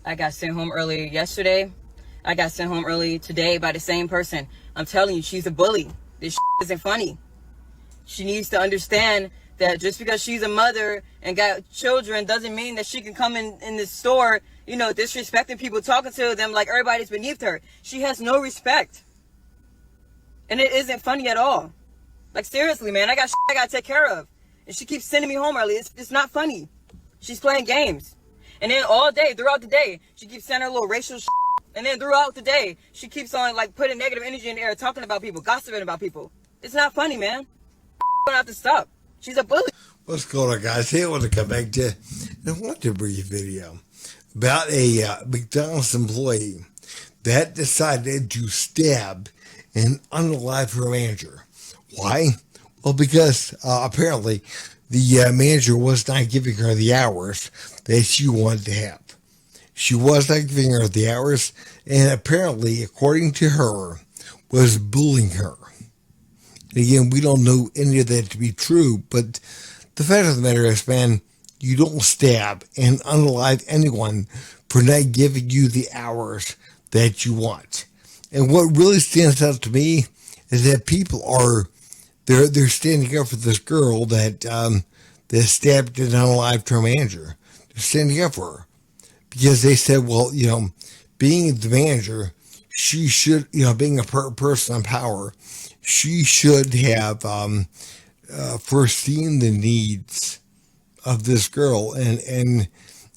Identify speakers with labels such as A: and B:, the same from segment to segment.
A: I got sent home early yesterday. I got sent home early today by the same person. I'm telling you, she's a bully. This isn't funny. She needs to understand that just because she's a mother and got children doesn't mean that she can come in the store, disrespecting people, talking to them like everybody's beneath her. She has no respect. And it isn't funny at all. Like, seriously, man, I got to take care of. And she keeps sending me home early. It's not funny. She's playing games. And then all day, throughout the day, she keeps sending her little racial shit. And then throughout the day, she keeps on, like, putting negative energy in the air, talking about people, gossiping about people. It's not funny, man. Gonna have to stop. She's a bully.
B: What's going on, guys? Hey, I want to come back to I want to bring you a video about a McDonald's employee that decided to stab and unalive her manager. Why? Well, because apparently the manager was not giving her the hours that she wanted to have. She was not giving her the hours, and apparently, according to her, was bullying her. And again, we don't know any of that to be true, but the fact of the matter is, man, you don't stab and unalive anyone for not giving you the hours that you want. And what really stands out to me is that people are they're standing up for this girl that stabbed and unalived her manager. They're standing up for her because they said, well, being the manager, she should, being a person in power, she should have foreseen the needs of this girl, and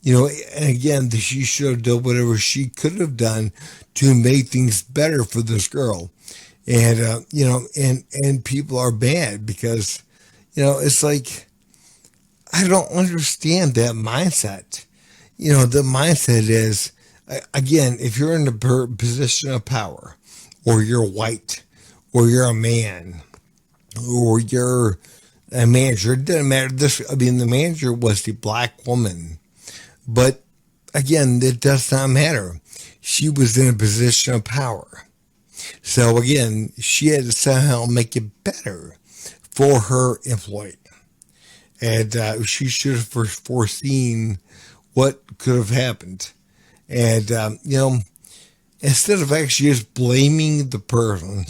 B: again, she should have done whatever she could have done to make things better for this girl. And and people are bad because it's like, I don't understand that mindset. The mindset is, again, if you're in a position of power, or you're white, or you're a man, or you're a manager, it doesn't matter. The manager was the black woman, but again, it does not matter. She was in a position of power. So again, she had to somehow make it better for her employee. And she should have foreseen what could have happened. And, instead of actually just blaming the person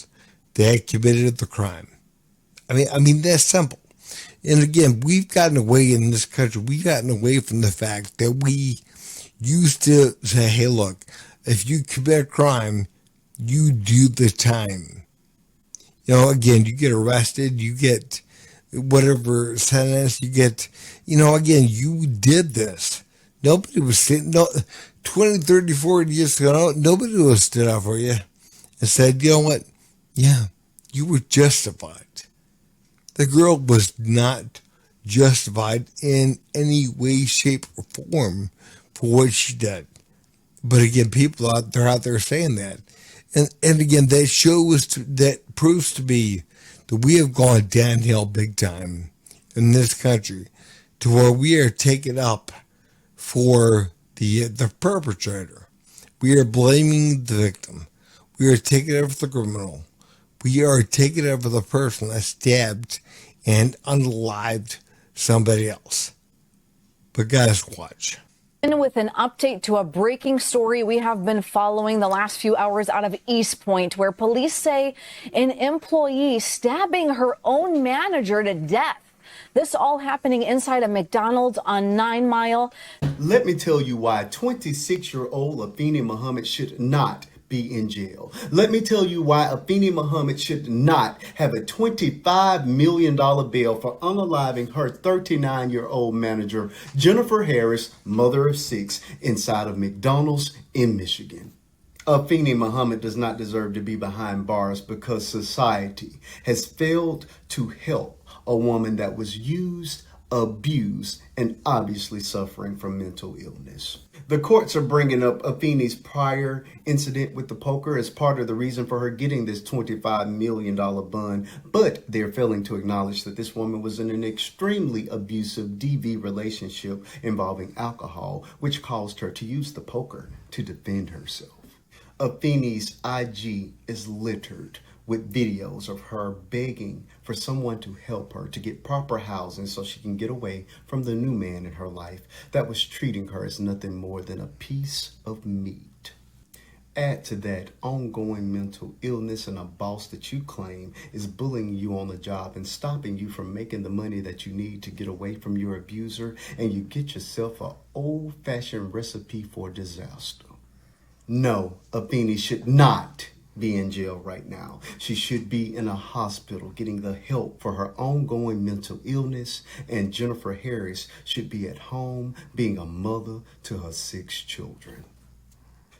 B: that committed the crime. I mean, that's simple. And again, we've gotten away in this country, we've gotten away from the fact that we used to say, hey, look, if you commit a crime, you do the time. Again, you get arrested, you get whatever sentence you get. Again, you did this. Nobody was sitting, 20, 30, 40 years ago, nobody was stood up for you and said, you know what? Yeah, you were justified. The girl was not justified in any way, shape, or form for what she did. But again, people out there saying that. And again, that proves to be that we have gone downhill big time in this country to where we are taking up for the perpetrator. We are blaming the victim. We are taking up for the criminal. We are taking up for the person that stabbed and unalived somebody else. But guys, watch.
C: With an update to a breaking story we have been following the last few hours out of East Point, where police say an employee stabbing her own manager to death. This all happening inside a McDonald's on 9 Mile.
D: Let me tell you why 26-year-old Afeni Muhammad should not be in jail. Let me tell you why Afeni Muhammad should not have a $25 million bail for unaliving her 39-year-old manager, Jennifer Harris, mother of 6, inside of McDonald's in Michigan. Afeni Muhammad does not deserve to be behind bars because society has failed to help a woman that was used, abused, and obviously suffering from mental illness. The courts are bringing up Afeni's prior incident with the poker as part of the reason for her getting this $25 million bond, but they're failing to acknowledge that this woman was in an extremely abusive DV relationship involving alcohol, which caused her to use the poker to defend herself. Afeni's IG is littered with videos of her begging for someone to help her to get proper housing so she can get away from the new man in her life that was treating her as nothing more than a piece of meat. Add to that ongoing mental illness and a boss that you claim is bullying you on the job and stopping you from making the money that you need to get away from your abuser, and you get yourself an old-fashioned recipe for disaster. No, Afeni should not be in jail right now. She should be in a hospital getting the help for her ongoing mental illness, and Jennifer Harris should be at home being a mother to her 6 children.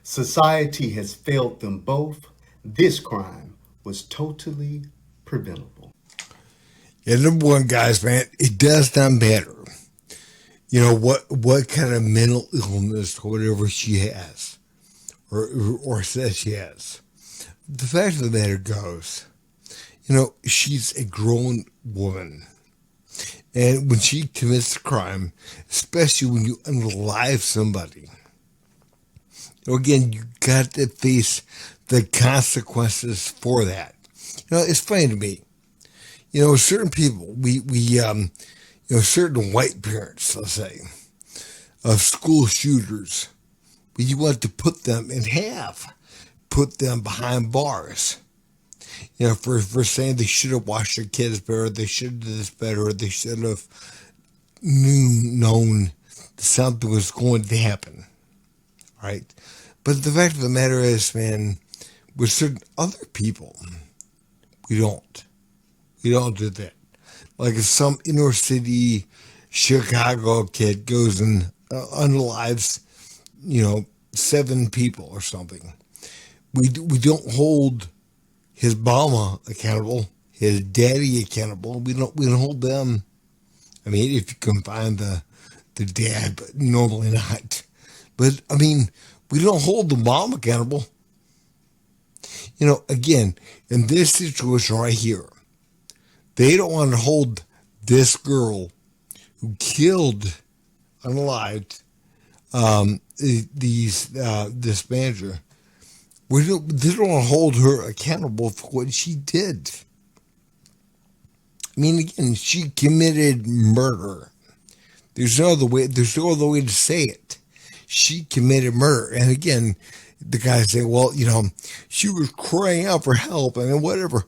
D: Society has failed them both. This crime was totally preventable.
B: Yeah, number one, guys, man, it does not matter. You know, what kind of mental illness or whatever she has or says she has. The fact of the matter goes, you know, she's a grown woman. And when she commits a crime, especially when you unalive somebody, again, you got to face the consequences for that. You know, it's funny to me. You know, certain people, certain white parents, let's say, of school shooters, you want to put them put them behind bars. You know, for saying they should have watched their kids better, they should have done this better, they should have known something was going to happen. Right? But the fact of the matter is, man, with certain other people, we don't do that. Like if some inner city Chicago kid goes and unalives, 7 people or something, we don't hold his mama accountable, his daddy accountable. We don't hold them. I mean, if you can find the dad, but normally not. But I mean, we don't hold the mom accountable. You know, again, in this situation right here, they don't want to hold this girl who killed, unalived, this manager. They don't want to hold her accountable for what she did. I mean, again, she committed murder. There's no other way to say it. She committed murder. And again, the guy say, well, she was crying out for help and whatever.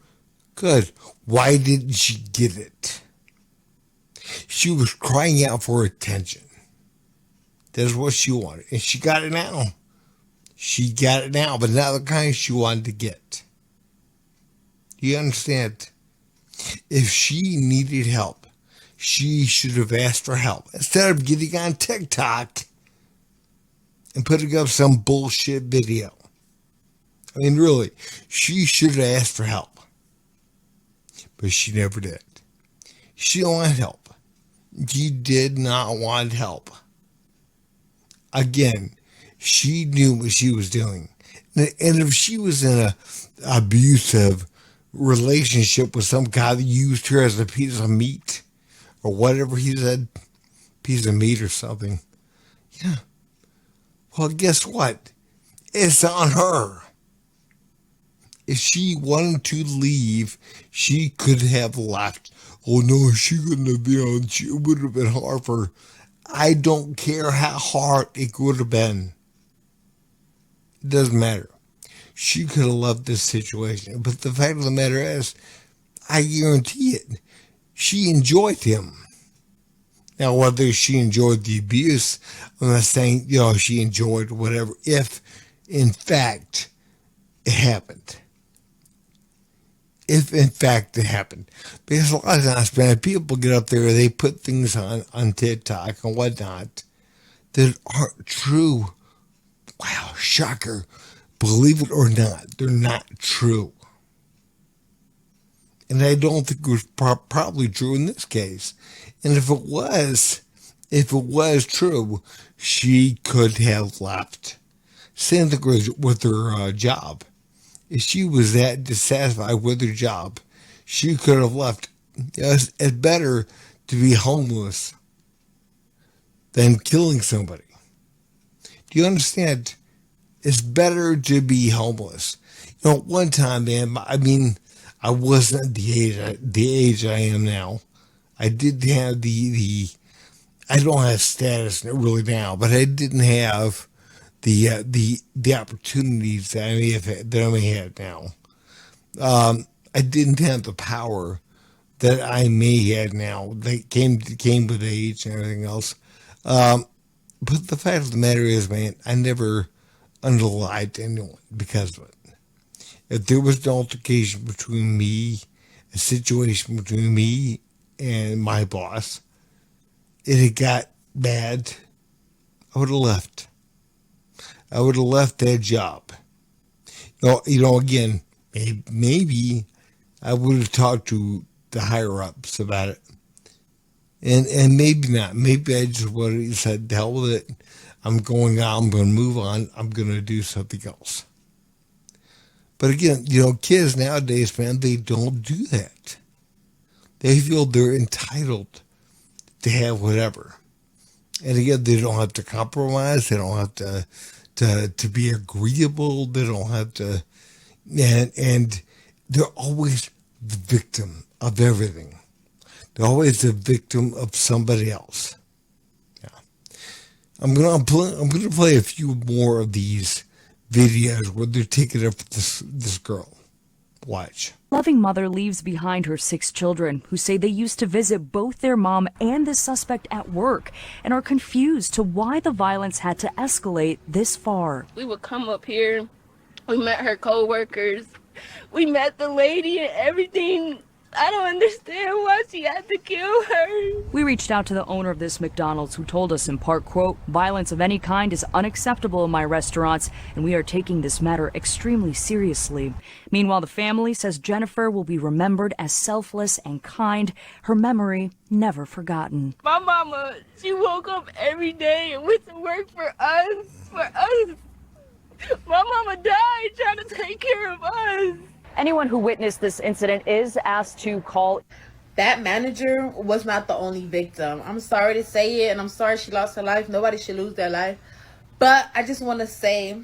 B: Good. Why didn't she get it? She was crying out for attention. That's what she wanted. And she got it now. She got it now, but not the kind she wanted to get. Do you understand? If she needed help, she should have asked for help. Instead of getting on TikTok and putting up some bullshit video. I mean, really, she should have asked for help. But she never did. She didn't want help. She did not want help. Again, she knew what she was doing. And if she was in an abusive relationship with some guy that used her as a piece of meat, or whatever he said, piece of meat or something, yeah. Well, guess what? It's on her. If she wanted to leave, she could have left. Oh no, she couldn't have been. It would have been hard for her. I don't care how hard it would have been. It doesn't matter. She could have left this situation. But the fact of the matter is, I guarantee it, she enjoyed him. Now, whether she enjoyed the abuse, I'm not saying, she enjoyed whatever, if, in fact, it happened. If, in fact, it happened. Because a lot of times, man, people get up there, they put things on TikTok and whatnot that aren't true. Wow, shocker. Believe it or not, they're not true. And I don't think it was probably true in this case. And if it was true, she could have left. Same thing with her job. If she was that dissatisfied with her job, she could have left. It's better to be homeless than killing somebody. Do you understand? It's better to be homeless. One time, man, I mean, I wasn't the age I am now. I did have I don't have status really now, but I didn't have the opportunities that I may have now. I didn't have the power that I may have now. That came with age and everything else. But the fact of the matter is, man, I never unalived anyone because of it. If there was an altercation between me, a situation between me and my boss, it had got bad, I would have left. I would have left that job. Again, maybe I would have talked to the higher ups about it. And maybe not. Maybe I just would have said, the hell with it. I'm going on. I'm going to move on. I'm going to do something else. But again, kids nowadays, man, they don't do that. They feel they're entitled to have whatever. And again, they don't have to compromise. They don't have to be agreeable. They don't have to, and they're always the victim of everything. They're always the victim of somebody else. Yeah. I'm gonna play a few more of these videos where they're taking up this girl. Watch.
E: Loving mother leaves behind her 6 children who say they used to visit both their mom and the suspect at work and are confused to why the violence had to escalate this far.
F: We would come up here. We met her co-workers. We met the lady and everything. I don't understand why she had to kill her.
E: We reached out to the owner of this McDonald's who told us in part, quote, "Violence of any kind is unacceptable in my restaurants and we are taking this matter extremely seriously." Meanwhile, the family says Jennifer will be remembered as selfless and kind, her memory never forgotten.
F: My mama, she woke up every day and went to work for us. My mama died trying to take care of us.
C: Anyone who witnessed this incident is asked to call.
G: That manager was not the only victim. I'm sorry to say it, and I'm sorry she lost her life. Nobody should lose their life. But I just want to say,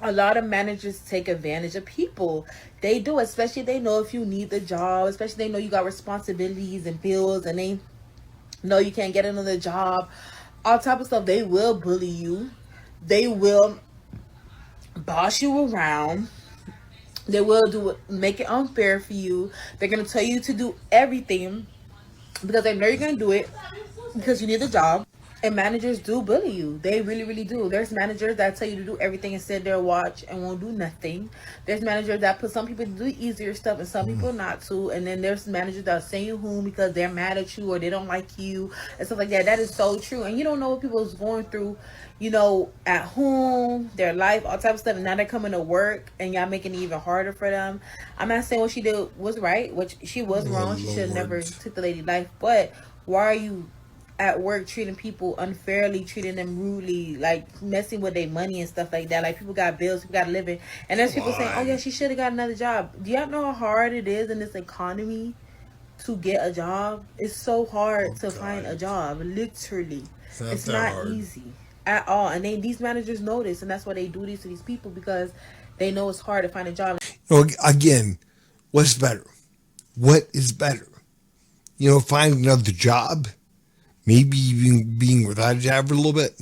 G: a lot of managers take advantage of people. They do, especially they know if you need the job, especially they know you got responsibilities and bills, and they know you can't get another job. All type of stuff. They will bully you. They will boss you around. They will make it unfair for you. They're going to tell you to do everything because they know you're going to do it because you need the job. And managers do bully you. They really, really do. There's managers that tell you to do everything and sit there and watch and won't do nothing. There's managers that put some people to do easier stuff and some people not to. And then there's managers that send you home because they're mad at you or they don't like you and stuff like that. That is so true. And you don't know what people is going through, at home, their life, all type of stuff. And now they're coming to work and y'all making it even harder for them. I'm not saying what she did was right, which she was wrong. She should have never took the lady's life. But why are you at work treating people unfairly, treating them rudely, like messing with their money and stuff like that? Like, people got bills, people got living, and there's people saying, oh yeah, she should have got another job. Do y'all know how hard it is in this economy to get a job? It's so hard to find a job. Literally, it's not easy at all. And these managers know this, and that's why they do this to these people, because they know it's hard to find a job.
B: Again, what's better? What is better? Finding another job, maybe even being without a job for a little bit,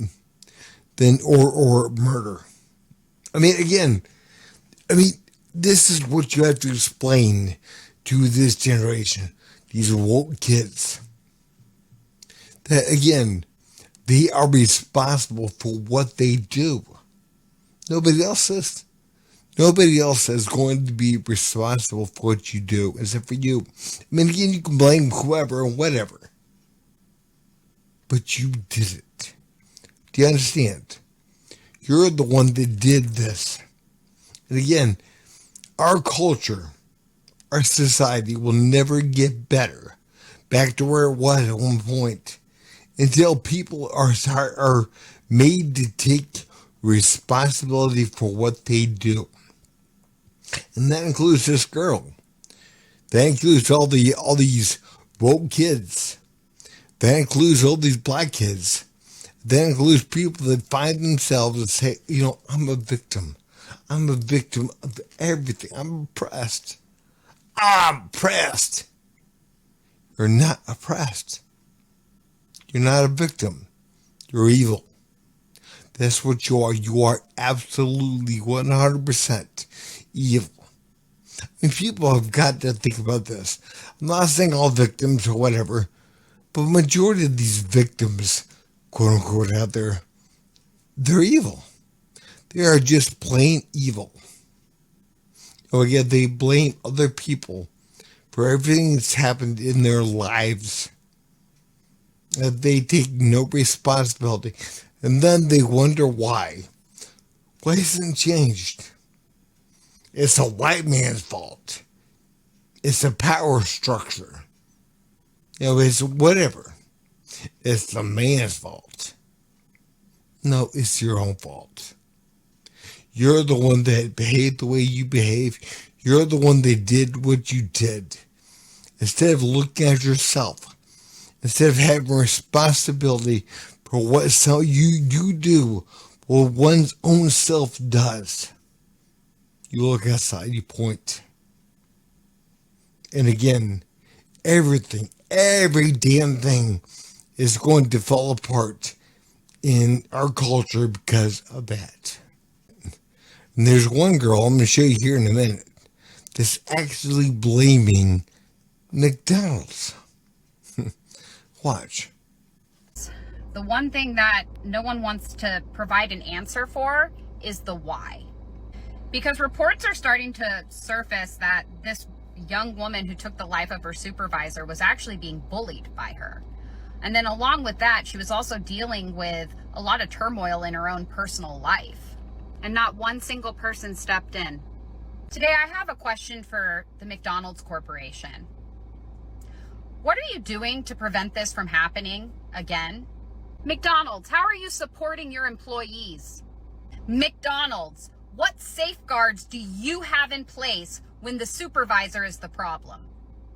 B: or murder. This is what you have to explain to this generation, these woke kids. That, again, they are responsible for what they do. Nobody else is. Nobody else is going to be responsible for what you do, except for you. Again, you can blame whoever and whatever. But you did it. Do you understand? You're the one that did this. And again, our culture, our society will never get better back to where it was at one point until people are made to take responsibility for what they do. And that includes this girl. That includes all these woke kids. That includes all these black kids. That includes people that find themselves and say, I'm a victim. I'm a victim of everything. I'm oppressed. I'm oppressed. You're not oppressed. You're not a victim. You're evil. That's what you are. You are absolutely 100% evil. I mean, people have got to think about this. I'm not saying all victims or whatever, but the majority of these victims, quote unquote, out there, they're evil. They are just plain evil. Oh, yeah, they blame other people for everything that's happened in their lives. They take no responsibility. And then they wonder why. Why hasn't it changed? It's a white man's fault. It's a power structure. It's whatever. It's the man's fault. No, it's your own fault. You're the one that behaved the way you behave. You're the one that did what you did. Instead of looking at yourself, instead of having responsibility for what you do, what one's own self does, you look outside, you point. And again, everything, every damn thing is going to fall apart in our culture because of that. And there's one girl, I'm going to show you here in a minute, that's actually blaming McDonald's. Watch.
H: The one thing that no one wants to provide an answer for is the why. Because reports are starting to surface that this young woman who took the life of her supervisor was actually being bullied by her. And then along with that, she was also dealing with a lot of turmoil in her own personal life. And not one single person stepped in. Today, I have a question for the McDonald's Corporation. What are you doing to prevent this from happening again? McDonald's, how are you supporting your employees? McDonald's, what safeguards do you have in place when the supervisor is the problem?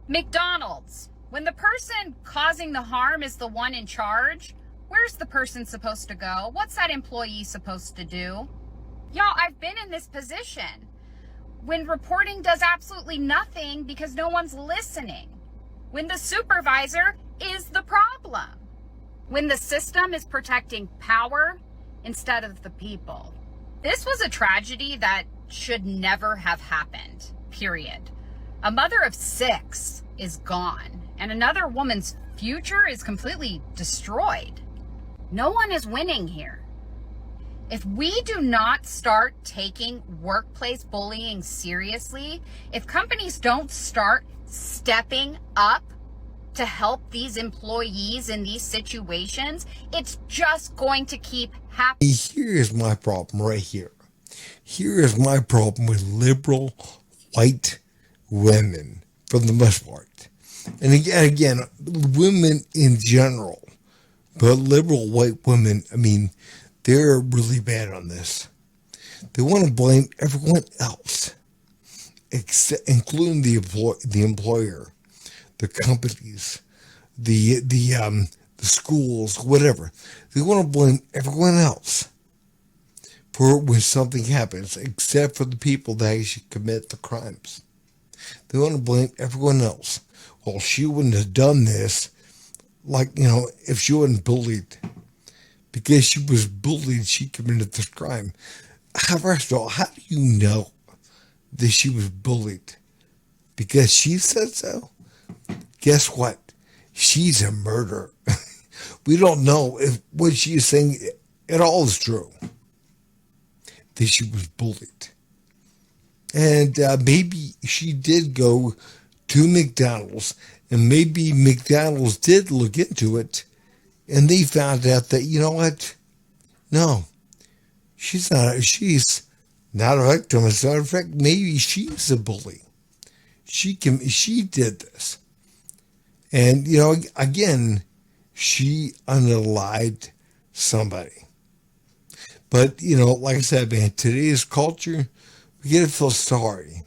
H: McDonald's, when the person causing the harm is the one in charge, where's the person supposed to go? What's that employee supposed to do? Y'all, I've been in this position when reporting does absolutely nothing because no one's listening. When the supervisor is the problem. When the system is protecting power instead of the people. This was a tragedy that should never have happened, period. A mother of 6 is gone, and another woman's future is completely destroyed. No one is winning here. If we do not start taking workplace bullying seriously, if companies don't start stepping up to help these employees in these situations, it's just going to keep happening.
B: Here's my problem right here. Here is my problem with liberal white women, for the most part. And again, women in general, but liberal white women, I mean, they're really bad on this. They want to blame everyone else, including the employer, the companies, the schools, whatever. They want to blame everyone else for when something happens, except for the people that actually commit the crimes. They want to blame everyone else. Well, she wouldn't have done this, if she wasn't bullied. Because she was bullied, she committed this crime. First of all, how do you know that she was bullied? Because she said so? Guess what? She's a murderer. We don't know if what she's saying at all is true. That she was bullied. And maybe she did go to McDonald's, and maybe McDonald's did look into it, and they found out that, you know what? No, she's not a victim. As a matter of fact, maybe she's a bully. She did this. And, again, she unalived somebody. But, like I said, man, today's culture, we gotta feel sorry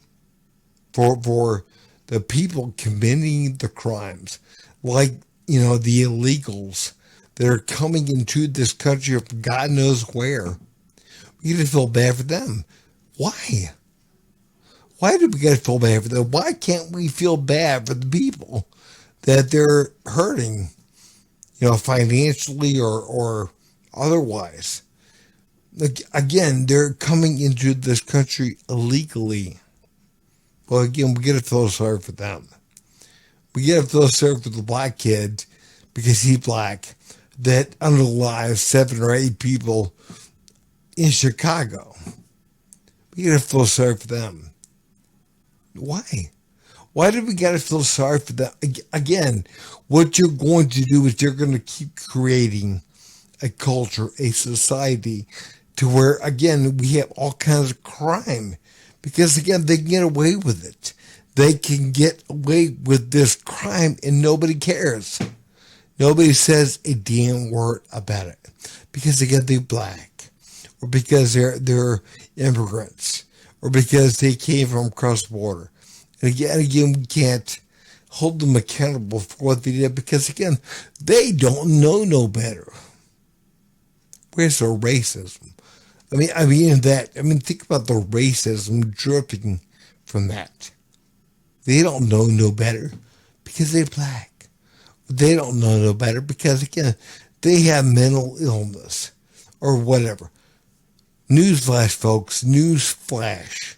B: for the people committing the crimes, like, the illegals that are coming into this country from God knows where. We gotta feel bad for them. Why? Why do we got to feel bad for them? Why can't we feel bad for the people that they're hurting, financially or otherwise? Like, again, they're coming into this country illegally. Well, again, we got to feel sorry for them. We got to feel sorry for the black kid because he's black that underlies 7 or 8 people in Chicago. We got to feel sorry for them. Why? Why do we got to feel sorry for them? Again, what you're going to do is you're going to keep creating a culture, a society to where, again, we have all kinds of crime. Because, again, they can get away with it. They can get away with this crime and nobody cares. Nobody says a damn word about it. Because, again, they're black. Or because they're immigrants. Or because they came from across the border. And again, we can't hold them accountable for what they did. Because, again, they don't know no better. Where's the racism? Think about the racism dripping from that. They don't know no better because they're black. They don't know no better because, again, they have mental illness or whatever. Newsflash, folks, newsflash.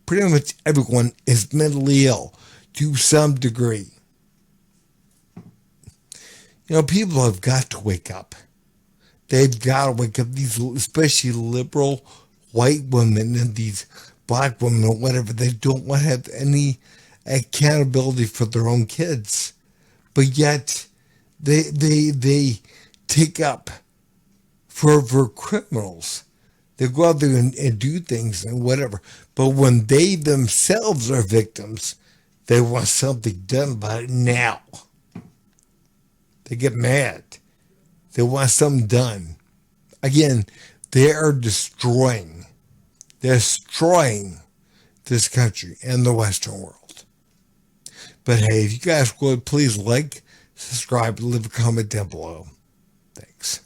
B: Pretty much everyone is mentally ill to some degree. People have got to wake up. They've got to wake up, these especially liberal white women and these black women or whatever. They don't want to have any accountability for their own kids. But yet they take up for criminals. They go out there and do things and whatever. But when they themselves are victims, they want something done about it now. They get mad. They want something done. Again, they are destroying this country and the Western world. But hey, if you guys would, please like, subscribe, leave a comment down below. Thanks.